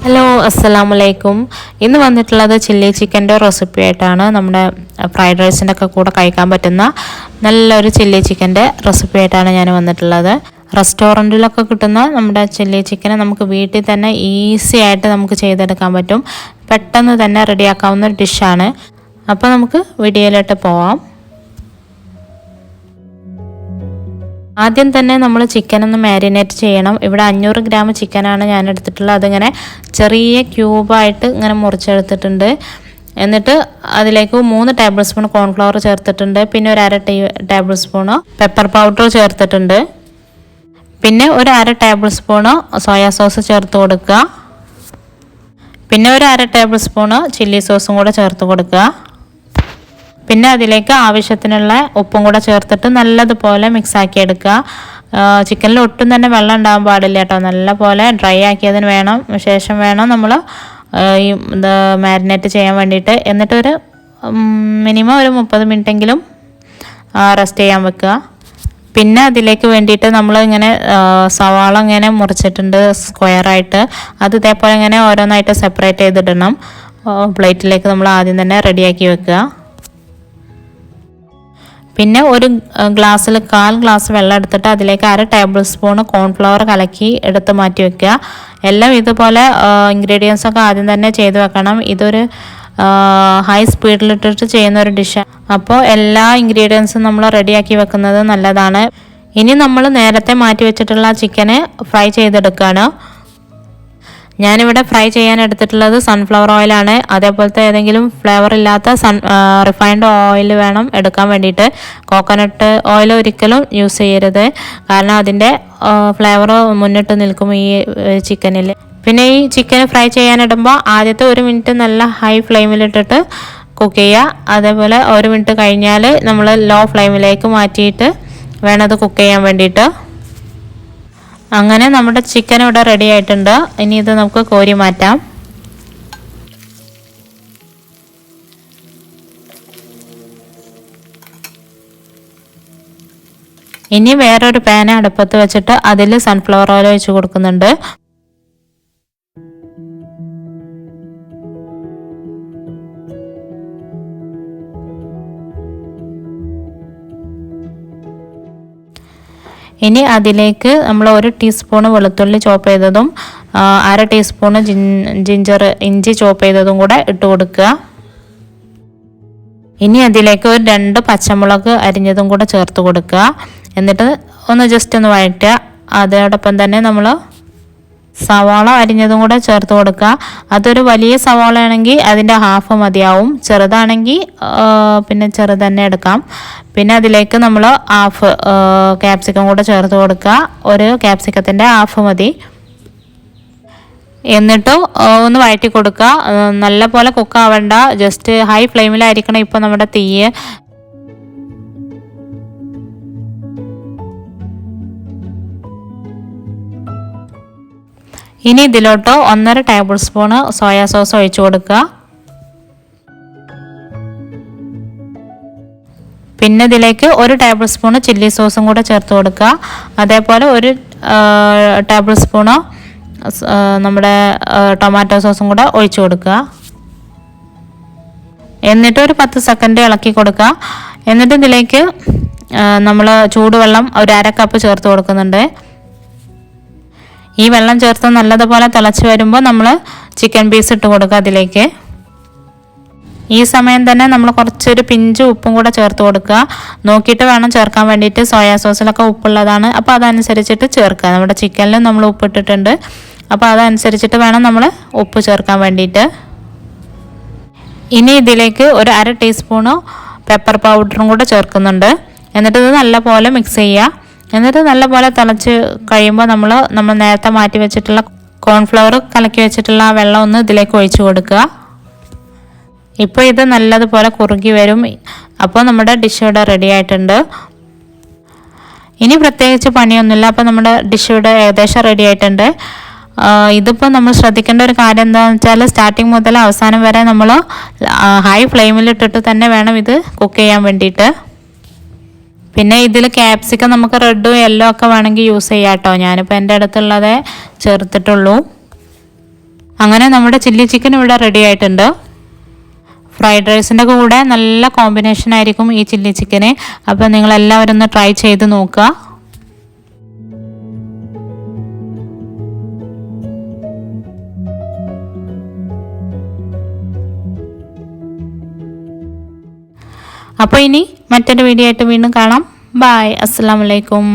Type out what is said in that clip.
Hello അസ്സലാമു അലൈക്കും. ഇന്ന് വന്നിട്ടുള്ളത് ചില്ലി ചിക്കൻ്റെ റെസിപ്പി ആയിട്ടാണ്. നമ്മുടെ ഫ്രൈഡ് റൈസിൻ്റെ ഒക്കെ കൂടെ കഴിക്കാൻ പറ്റുന്ന നല്ലൊരു ചില്ലി ചിക്കൻ്റെ റെസിപ്പി ആയിട്ടാണ് ഞാൻ വന്നിട്ടുള്ളത്. റെസ്റ്റോറൻറ്റിലൊക്കെ കിട്ടുന്ന നമ്മുടെ ചില്ലി ചിക്കനെ നമുക്ക് വീട്ടിൽ തന്നെ ഈസി ആയിട്ട് നമുക്ക് ചെയ്തെടുക്കാൻ പറ്റും. പെട്ടെന്ന് തന്നെ റെഡിയാക്കാവുന്ന ഒരു ഡിഷാണ്. അപ്പോൾ നമുക്ക് വീഡിയോയിലോട്ട് പോവാം. ആദ്യം തന്നെ നമ്മൾ ചിക്കൻ ഒന്ന് മാരിനേറ്റ് ചെയ്യണം. ഇവിടെ 500 ഗ്രാം ചിക്കനാണ് ഞാൻ എടുത്തിട്ടുള്ളത്. അതിങ്ങനെ ചെറിയ ക്യൂബായിട്ട് ഇങ്ങനെ മുറിച്ചെടുത്തിട്ടുണ്ട്. എന്നിട്ട് അതിലേക്ക് 3 ടേബിൾ സ്പൂൺ കോൺഫ്ലവർ ചേർത്തിട്ടുണ്ട്. പിന്നെ ഒരു 1/2 ടേബിൾ സ്പൂണ് പെപ്പർ പൗഡർ ചേർത്തിട്ടുണ്ട്. പിന്നെ ഒരു 1/2 ടേബിൾ സ്പൂണ് സോയാ സോസ് ചേർത്ത് കൊടുക്കുക. പിന്നെ ഒരു 1/2 ടേബിൾ സ്പൂണ് ചില്ലി സോസും കൂടെ ചേർത്ത് കൊടുക്കുക. പിന്നെ അതിലേക്ക് ആവശ്യത്തിനുള്ള ഉപ്പും കൂടെ ചേർത്തിട്ട് നല്ലതുപോലെ മിക്സാക്കി എടുക്കുക. ചിക്കനിൽ ഒട്ടും തന്നെ വെള്ളം ഉണ്ടാകാൻ പാടില്ല കേട്ടോ. നല്ലപോലെ ഡ്രൈ ആക്കിയതിന് ശേഷം വേണം നമ്മൾ ഈ മാരിനേറ്റ് ചെയ്യാൻ വേണ്ടിയിട്ട്. എന്നിട്ടൊരു മിനിമം ഒരു 30 മിനിറ്റെങ്കിലും റെസ്റ്റ് ചെയ്യാൻ വെക്കുക. പിന്നെ അതിലേക്ക് വേണ്ടിയിട്ട് നമ്മൾ ഇങ്ങനെ സവാള ഇങ്ങനെ മുറിച്ചിട്ടുണ്ട് സ്ക്വയറായിട്ട്. അത് ഇതേപോലെ ഇങ്ങനെ ഓരോന്നായിട്ട് സെപ്പറേറ്റ് ചെയ്തിടണം. പ്ലേറ്റിലേക്ക് നമ്മൾ ആദ്യം തന്നെ റെഡിയാക്കി വെക്കുക. പിന്നെ ഒരു ഗ്ലാസ്സിൽ 1/4 ഗ്ലാസ് വെള്ളം എടുത്തിട്ട് അതിലേക്ക് 1/2 ടേബിൾ സ്പൂൺ കോൺഫ്ലവർ കലക്കി എടുത്ത് മാറ്റി വെക്കുക. എല്ലാം ഇതുപോലെ ഇൻഗ്രീഡിയൻസ് ഒക്കെ ആദ്യം തന്നെ ചെയ്ത് വെക്കണം. ഇതൊരു ഹൈ സ്പീഡിലിട്ടിട്ട് ചെയ്യുന്ന ഒരു ഡിഷാണ്. അപ്പോൾ എല്ലാ ഇൻഗ്രീഡിയൻസും നമ്മൾ റെഡിയാക്കി വെക്കുന്നത് നല്ലതാണ്. ഇനി നമ്മൾ നേരത്തെ മാറ്റി വെച്ചിട്ടുള്ള ചിക്കന് ഫ്രൈ ചെയ്തെടുക്കുകയാണ്. ഞാനിവിടെ ഫ്രൈ ചെയ്യാൻ എടുത്തിട്ടുള്ളത് സൺഫ്ലവർ ഓയിലാണ്. അതേപോലത്തെ ഏതെങ്കിലും ഫ്ലേവർ ഇല്ലാത്ത റിഫൈൻഡ് ഓയിൽ വേണം എടുക്കാൻ വേണ്ടിയിട്ട്. കോക്കനട്ട് ഓയിൽ ഒരിക്കലും യൂസ് ചെയ്യരുത്, കാരണം അതിൻ്റെ ഫ്ലേവർ മുന്നിട്ട് നിൽക്കും ഈ ചിക്കനിൽ. പിന്നെ ഈ ചിക്കൻ ഫ്രൈ ചെയ്യാനിടുമ്പോൾ ആദ്യത്തെ 1 മിനിറ്റ് നല്ല ഹൈ ഫ്ലെയിമിലിട്ടിട്ട് കുക്ക് ചെയ്യുക. അതേപോലെ 1 മിനിറ്റ് കഴിഞ്ഞാൽ നമ്മൾ ലോ ഫ്ലെയിമിലേക്ക് മാറ്റിയിട്ട് വേണം അത് കുക്ക് ചെയ്യാൻ വേണ്ടിയിട്ട്. അങ്ങനെ നമ്മുടെ ചിക്കൻ ഇവിടെ റെഡി ആയിട്ടുണ്ട്. ഇനി ഇത് നമുക്ക് കോരി മാറ്റാം. ഇനി വേറൊരു പാൻ അടുപ്പത്ത് വെച്ചിട്ട് അതിൽ സൺഫ്ലവർ ഓയിൽ ഒഴിച്ച് കൊടുക്കുന്നുണ്ട്. ഇനി അതിലേക്ക് നമ്മൾ 1 ടീസ്പൂൺ വെളുത്തുള്ളി ചോപ്പ് ചെയ്തതും 1/2 ടീസ്പൂൺ ഇഞ്ചി ചോപ്പ് ചെയ്തതും കൂടെ ഇട്ട് കൊടുക്കുക. ഇനി അതിലേക്ക് ഒരു 2 പച്ചമുളക് അരിഞ്ഞതും കൂടെ ചേർത്ത് കൊടുക്കുക. എന്നിട്ട് ഒന്ന് ജസ്റ്റ് ഒന്ന് വഴറ്റുക. അതോടൊപ്പം തന്നെ നമ്മൾ സവാള അരിഞ്ഞതും കൂടെ ചേർത്ത് കൊടുക്കുക. അതൊരു വലിയ സവാള ആണെങ്കിൽ അതിൻ്റെ ഹാഫ് മതിയാവും. ചെറുതാണെങ്കിൽ പിന്നെ ചെറുത് തന്നെ എടുക്കാം. പിന്നെ അതിലേക്ക് നമ്മൾ ഹാഫ് ക്യാപ്സിക്കം കൂടെ ചേർത്ത് കൊടുക്കുക. ഒരു ക്യാപ്സിക്കത്തിൻ്റെ ഹാഫ് മതി. എന്നിട്ട് ഒന്ന് വഴറ്റി കൊടുക്കുക. നല്ല പോലെ കുക്കാവണ്ട, ജസ്റ്റ് ഹൈ ഫ്ലെയിമിലായിരിക്കണം ഇപ്പോൾ നമ്മുടെ തീ. ഇനി ഇതിലോട്ട് 1/2 ടേബിൾ സ്പൂണ് സോയാ സോസ് ഒഴിച്ചു കൊടുക്കുക. പിന്നെ ഇതിലേക്ക് 1 ടേബിൾ സ്പൂണ് ചില്ലി സോസും കൂടെ ചേർത്ത് കൊടുക്കുക. അതേപോലെ 1 ടേബിൾ സ്പൂണ് നമ്മുടെ ടൊമാറ്റോ സോസും കൂടെ ഒഴിച്ചു കൊടുക്കുക. എന്നിട്ട് ഒരു 10 സെക്കൻഡ് ഇളക്കി കൊടുക്കുക. എന്നിട്ട് ഇതിലേക്ക് നമ്മൾ ചൂടുവെള്ളം ഒരു 1/2 കപ്പ് ചേർത്ത് കൊടുക്കുന്നുണ്ട്. ഈ വെള്ളം ചേർത്ത് നല്ലതുപോലെ തിളച്ച് വരുമ്പോൾ നമ്മൾ ചിക്കൻ പീസ് ഇട്ട് കൊടുക്കുക അതിലേക്ക്. ഈ സമയം തന്നെ നമ്മൾ കുറച്ചൊരു പിഞ്ച് ഉപ്പും കൂടെ ചേർത്ത് കൊടുക്കുക. നോക്കിയിട്ട് വേണം ചേർക്കാൻ വേണ്ടിയിട്ട്. സോയാ സോസിലൊക്കെ ഉപ്പുള്ളതാണ്, അപ്പോൾ അതനുസരിച്ചിട്ട് ചേർക്കുക. നമ്മുടെ ചിക്കനിലും നമ്മൾ ഉപ്പിട്ടിട്ടുണ്ട്, അപ്പോൾ അതനുസരിച്ചിട്ട് വേണം നമ്മൾ ഉപ്പ് ചേർക്കാൻ വേണ്ടിയിട്ട്. ഇനി ഇതിലേക്ക് ഒരു 1/2 ടീസ്പൂണ് പെപ്പർ പൗഡറും കൂടെ ചേർക്കുന്നുണ്ട്. എന്നിട്ട് ഇത് നല്ലപോലെ മിക്സ് ചെയ്യുക. എന്നിട്ട് നല്ലപോലെ തിളച്ച് കഴിയുമ്പോൾ നമ്മൾ നേരത്തെ മാറ്റി വെച്ചിട്ടുള്ള കോൺഫ്ലവർ കലക്കി വെച്ചിട്ടുള്ള ആ വെള്ളം ഒന്ന് ഇതിലേക്ക് ഒഴിച്ചു കൊടുക്കുക. ഇപ്പോൾ ഇത് നല്ലതുപോലെ കുറുകി വരും. അപ്പോൾ നമ്മുടെ ഡിഷ് ഇവിടെ റെഡി ആയിട്ടുണ്ട്. ഇനി പ്രത്യേകിച്ച് പണിയൊന്നുമില്ല. അപ്പോൾ നമ്മുടെ ഡിഷ് ഇവിടെ ഏകദേശം റെഡി ആയിട്ടുണ്ട്. ഇതിപ്പോൾ നമ്മൾ ശ്രദ്ധിക്കേണ്ട ഒരു കാര്യം എന്താണെന്ന് വെച്ചാൽ സ്റ്റാർട്ടിങ് മുതൽ അവസാനം വരെ നമ്മൾ ഹൈ ഫ്ലെയിമിലിട്ടിട്ട് തന്നെ വേണം ഇത് കുക്ക് ചെയ്യാൻ വേണ്ടിയിട്ട്. പിന്നെ ഇതിൽ ക്യാപ്സിക്കം നമുക്ക് റെഡും യെല്ലോ ഒക്കെ വേണമെങ്കിൽ യൂസ് ചെയ്യാം കേട്ടോ. ഞാനിപ്പോൾ എൻ്റെ അടുത്തുള്ളതേ ചേർത്തിട്ടുള്ളൂ. അങ്ങനെ നമ്മുടെ ചില്ലി ചിക്കൻ ഇവിടെ റെഡി ആയിട്ടുണ്ട്. ഫ്രൈഡ് റൈസിൻ്റെ കൂടെ നല്ല കോമ്പിനേഷൻ ആയിരിക്കും ഈ ചില്ലി ചിക്കന്. അപ്പോൾ നിങ്ങളെല്ലാവരും ഒന്ന് ട്രൈ ചെയ്ത് നോക്കുക. അപ്പോൾ ഇനി മറ്റൊരു വീഡിയോ ആയിട്ട് വീണ്ടും കാണാം. ബൈ. അസ്സലാമു അലൈക്കും.